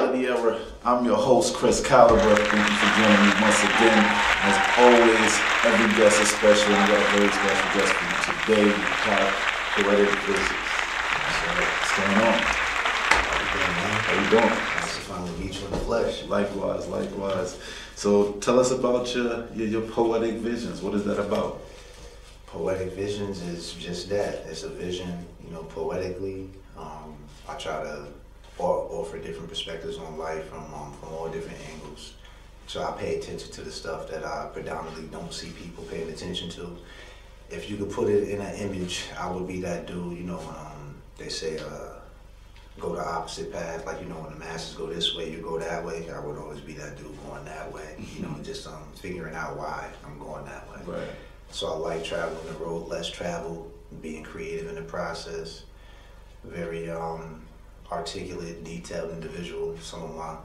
Reality Era. I'm your host, Chris Caliber. Thank you for joining me once again. As always, every guest is special, and we got a very special guest for you today. We have Poetyc Visionz. What's going on? How you doing? Nice to finally meet you in the flesh. Likewise, likewise. So tell us about your Poetyc Visionz. What is that about? Poetyc Visionz is just that. It's a vision, poetically. I try to offer different perspectives on life from all different angles. So I pay attention to the stuff that I predominantly don't see people paying attention to. If you could put it in an image, I would be that dude, they say go the opposite path, like when the masses go this way, you go that way. I would always be that dude going that way, just figuring out why I'm going that way. Right. So I like traveling the road less traveled, being creative in the process, very articulate, detailed individual. Some of my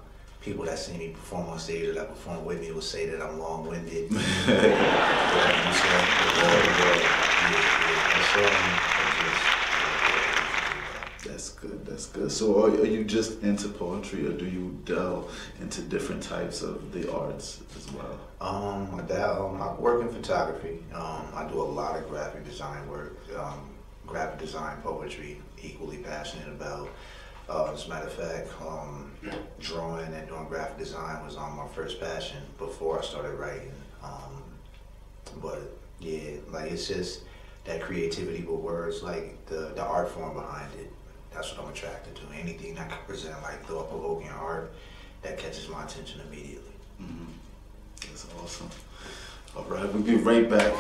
people that see me perform on stage or that perform with me will say that I'm long-winded. That's good, that's good. So are you just into poetry, or do you delve into different types of the arts as well? I work in photography. I do a lot of graphic design work. Graphic design, poetry, equally passionate about. As a matter of fact, drawing and doing graphic design was my first passion before I started writing. But yeah, it's just that creativity with words, like the art form behind it. That's what I'm attracted to. Anything that can present thought-provoking art that catches my attention immediately. Mm-hmm. That's awesome. All right, we'll be right back.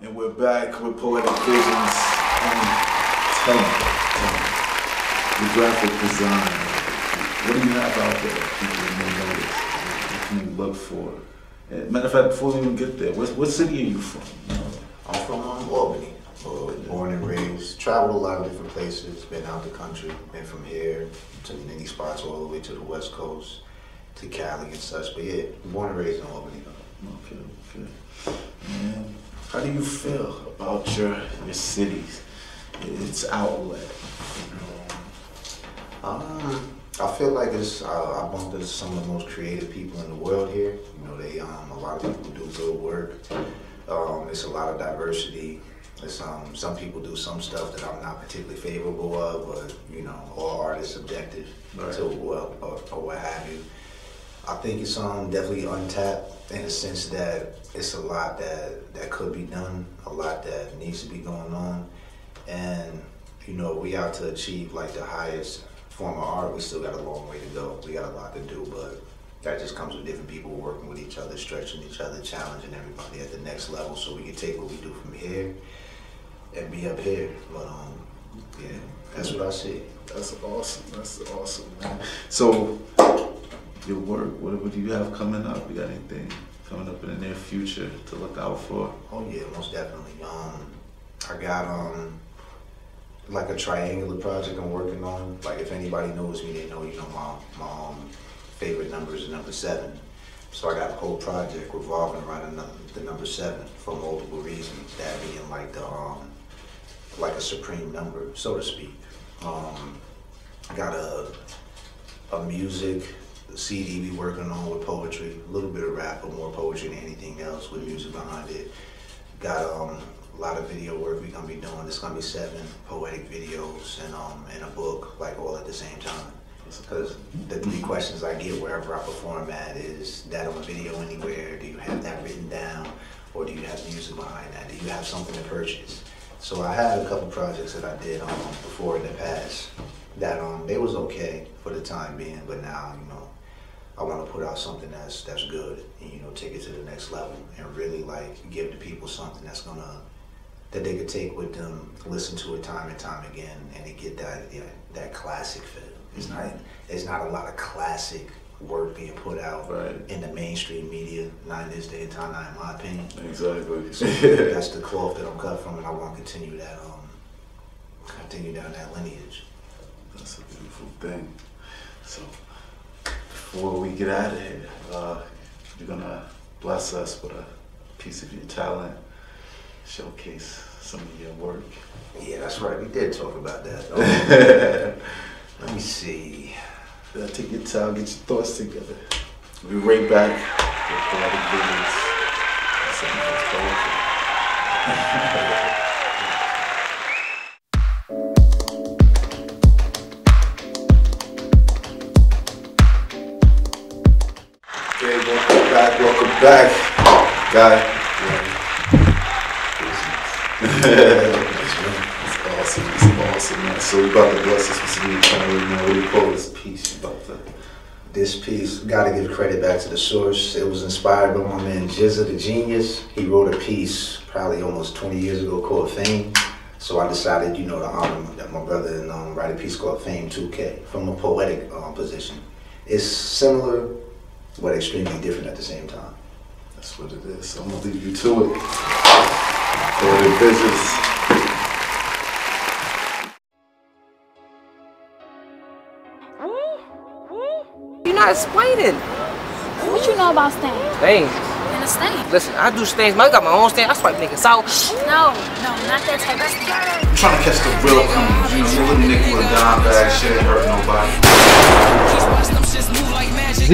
And we're back with Poetyc Visionz and tell me, the graphic design. What do you have out there that people may notice? What can you look for? Matter of fact, before we even get there, what city are you from? I'm from Albany. Born and raised, traveled a lot of different places, been out the country, been from here to many spots all the way to the West Coast, to Cali and such. But yeah, born and raised in Albany. Okay. And how do you feel about your cities, its outlet? I feel like I bumped into some of the most creative people in the world here. A lot of people do good work. It's a lot of diversity. Some people do some stuff that I'm not particularly favorable of, but all art is subjective, right, to or what have you. I think it's definitely untapped in the sense that it's a lot that could be done, a lot that needs to be going on, and we have to achieve the highest form of art. We still got a long way to go. We got a lot to do, but that just comes with different people working with each other, stretching each other, challenging everybody at the next level, so we can take what we do from here and be up here. But yeah, that's what I see. That's awesome. That's awesome, man. So your work, what do you have coming up? You got anything coming up in the near future to look out for? Oh yeah, most definitely. I got like a triangular project I'm working on. Like if anybody knows me, they know my favorite number is number 7. So I got a whole project revolving around the number 7 for multiple reasons. That being like the like a supreme number, so to speak. I got a music CD we working on with poetry, a little bit of rap, but more poetry than anything else with music behind it. Got a lot of video work we're gonna be doing. It's gonna be 7 poetic videos and a book, like all at the same time. Because the 3 questions I get wherever I perform at is that on a video anywhere, do you have that written down, or do you have music behind that? Do you have something to purchase? So I had a couple projects that I did before in the past that they was okay for the time being, but now, you know, I want to put out something that's good and, you know, take it to the next level and really like give the people something that they could take with them, listen to it time and time again, and to get that classic feel. It's not a lot of classic work being put out in the mainstream media, not in this day and time, not in my opinion. Exactly. So that's the cloth that I'm cut from, and I want to continue down that lineage. That's a beautiful thing. So before we get out of here, you're gonna bless us with a piece of your talent, showcase some of your work. Yeah, that's right. We did talk about that. Let me see. Take your time, get your thoughts together. We'll be right back with Poetyc Visionz. Something that's poetry. Okay, welcome back. Guy. It's awesome, man. So we about to bless us with some new talent, man. What do you call this piece? This piece, gotta give credit back to the source. It was inspired by my man Jizza the Genius. He wrote a piece probably almost 20 years ago called Fame. So I decided, you know, to honor my brother and write a piece called Fame 2K from a poetic position. It's similar, but extremely different at the same time. That's what it is. So I'm gonna leave you to it. Poetyc Visionz. You're not explaining. What you know about stains? Stains. And a stain? Listen, I do stains, man. I got my own stain. I swipe niggas out. No, not that type of stain. I'm trying to catch the real criminals, you know, little nickel and dime bag shit ain't hurt nobody. Z,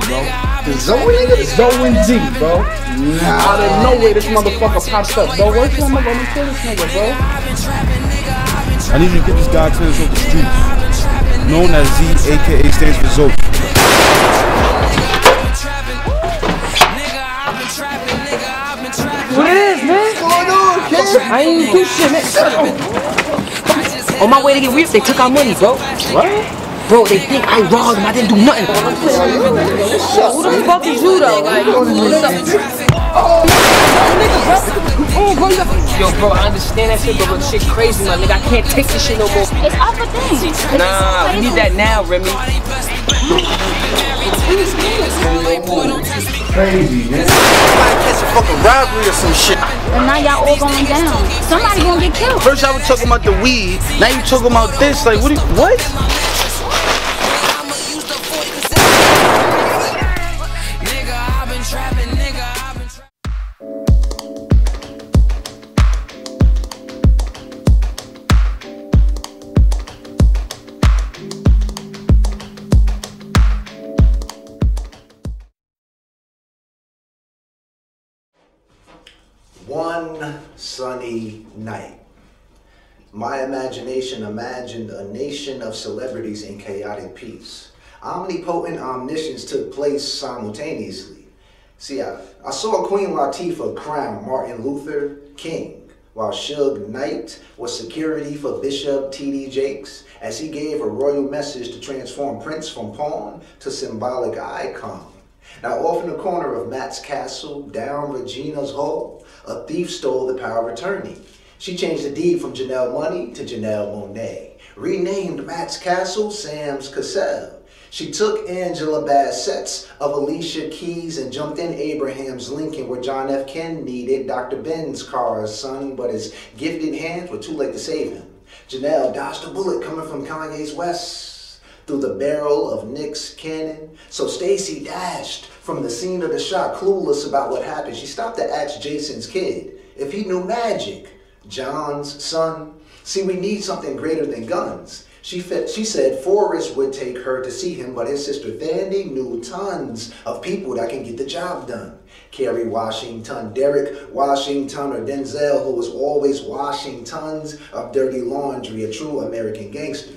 bro. The Zoe nigga? The Zoe and Z, bro. Nah. Out of nowhere, this motherfucker pops up, bro. Where's my mother? Let me kill this nigga, bro. I need you to get this guy clear off the streets. Known as Z, aka stands for Zoe. What it is, man? What's going on, kid? I ain't even do shit, man. On my way to get reaped, they took our money, bro. What? Bro, they think I robbed them. I didn't do nothing. Who the fuck is you, though? Like, yo, bro, I understand that shit, but shit crazy, my nigga. I can't take this shit no more. It's other things. Nah, we need that now, Remy. Crazy, man. Somebody catch a fucking robbery or some shit. And now y'all all going down. Somebody gonna get killed. First y'all was talking about the weed, now you talking about this. Like, what? One sunny night, my imagination imagined a nation of celebrities in chaotic peace. Omnipotent omniscience took place simultaneously. See, I saw Queen Latifah crown Martin Luther King, while Suge Knight was security for Bishop T.D. Jakes, as he gave a royal message to transform Prince from pawn to symbolic icon. Now, off in the corner of Matt's castle, down Regina's hall, a thief stole the power of attorney. She changed the deed from Janelle Money to Janelle Monáe, renamed Matt's castle Sam's Cassell. She took Angela Bassett's of Alicia Keys and jumped in Abraham's Lincoln where John F. Kennedy needed Dr. Ben's car's son, but his gifted hands were too late to save him. Janelle dodged a bullet coming from Kanye's west. through the barrel of Nick's cannon. So Stacy dashed from the scene of the shot, clueless about what happened. She stopped to ask Jason's kid if he knew magic. John's son. See, we need something greater than guns. She said Forrest would take her to see him, but his sister Thandi knew tons of people that can get the job done. Kerry Washington, Derek Washington, or Denzel, who was always washing tons of dirty laundry, a true American gangster.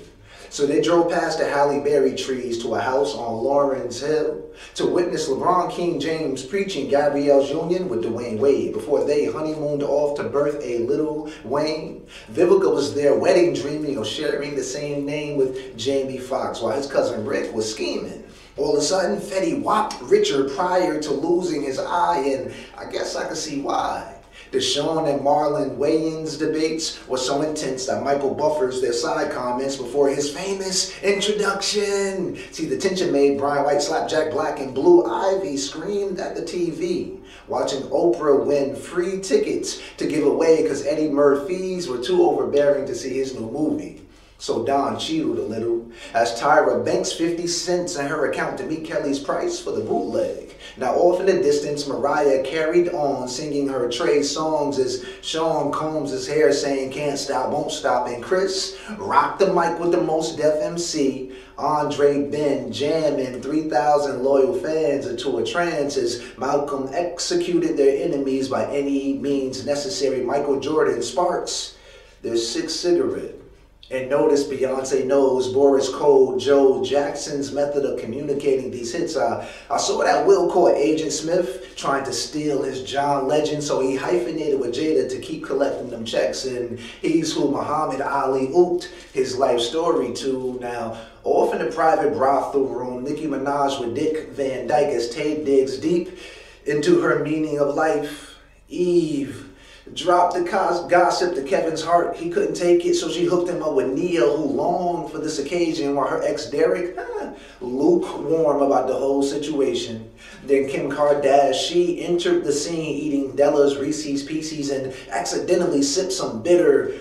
So they drove past the Halle Berry trees to a house on Lawrence Hill to witness LeBron King James preaching Gabrielle's union with Dwayne Wade before they honeymooned off to birth a little Wayne. Vivica was there wedding dreaming of sharing the same name with Jamie Foxx while his cousin Rick was scheming. All of a sudden, Fetty whopped Richard prior to losing his eye, and I guess I could see why. The Sean and Marlon Wayans debates were so intense that Michael buffers their side comments before his famous introduction. See, the tension made Brian White slap Jack Black and Blue Ivy screamed at the TV, watching Oprah win free tickets to give away because Eddie Murphy's were too overbearing to see his new movie. So Don cheated a little, as Tyra banks 50 cents in her account to meet Kelly's price for the bootleg. Now off in the distance, Mariah carried on singing her Trey songs as Sean combs his hair saying can't stop, won't stop. And Chris rocked the mic with the most deaf MC. Andre Ben jamming 3,000 loyal fans into a trance as Malcolm executed their enemies by any means necessary. Michael Jordan sparks their sixth cigarette. And notice Beyonce knows Boris Cole, Joe Jackson's method of communicating these hits. I saw that Will caught Agent Smith trying to steal his John Legend, so he hyphenated with Jada to keep collecting them checks. And he's who Muhammad Ali ooped his life story to. Now, off in the private brothel room, Nicki Minaj with Dick Van Dyke as Tay digs deep into her meaning of life. Eve dropped the gossip to Kevin's heart. He couldn't take it, so she hooked him up with Nia, who longed for this occasion, while her ex Derek, lukewarm about the whole situation. Then Kim Kardashian, she entered the scene eating Della's Reese's Pieces and accidentally sipped some bitter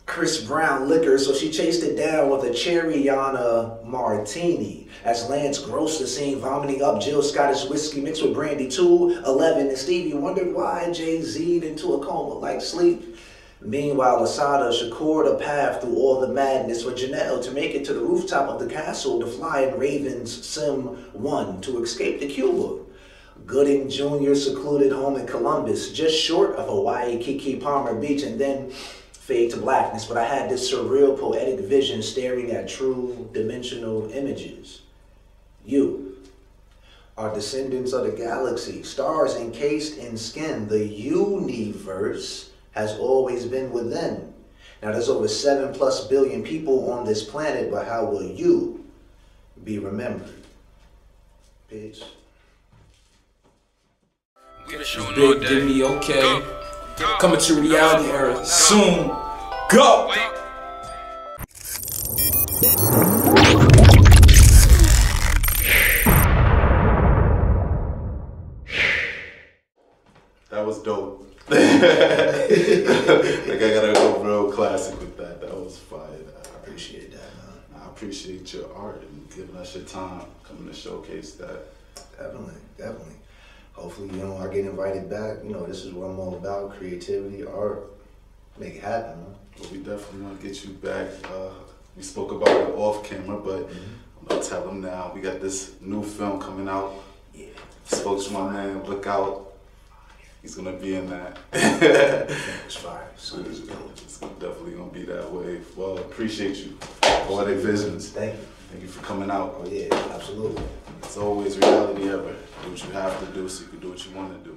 Chris Brown liquor, so she chased it down with a Cherryana martini. As Lance grossed the scene, vomiting up Jill Scottish whiskey mixed with brandy 211, and Stevie wondered why Jay-Z'd into a coma like sleep. Meanwhile, Asada secured a path through all the madness for Janelle to make it to the rooftop of the castle to fly in Raven's Sim 1 to escape to Cuba. Gooding Jr. secluded home in Columbus, just short of Hawaii, Kiki Palmer Beach, and then fade to blackness. But I had this surreal poetic vision staring at true dimensional images. You are descendants of the galaxy, stars encased in skin. The universe has always been within. Now there's over 7+ billion people on this planet, but how will you be remembered? Bitch. Big Dimmy, okay. Coming to reality era soon. Go! That was dope. Like I gotta go real classic with that. That was fire. I appreciate that, man. I appreciate your art and giving us your time, coming to showcase that. Definitely, definitely. Hopefully, you know, I get invited back. You know, this is what I'm all about, creativity, art. Make it happen, man. Well, we definitely want to get you back. We spoke about it off camera, but I'm going to tell them now. We got this new film coming out. Yeah. Spoke to my man, look out. He's going to be in that. It's fire. It's definitely going to be that way. Well, appreciate you. Poetyc Visionz. Thank you. Thank you for coming out. Oh, yeah, absolutely. It's always reality ever. Do what you have to do so you can do what you want to do.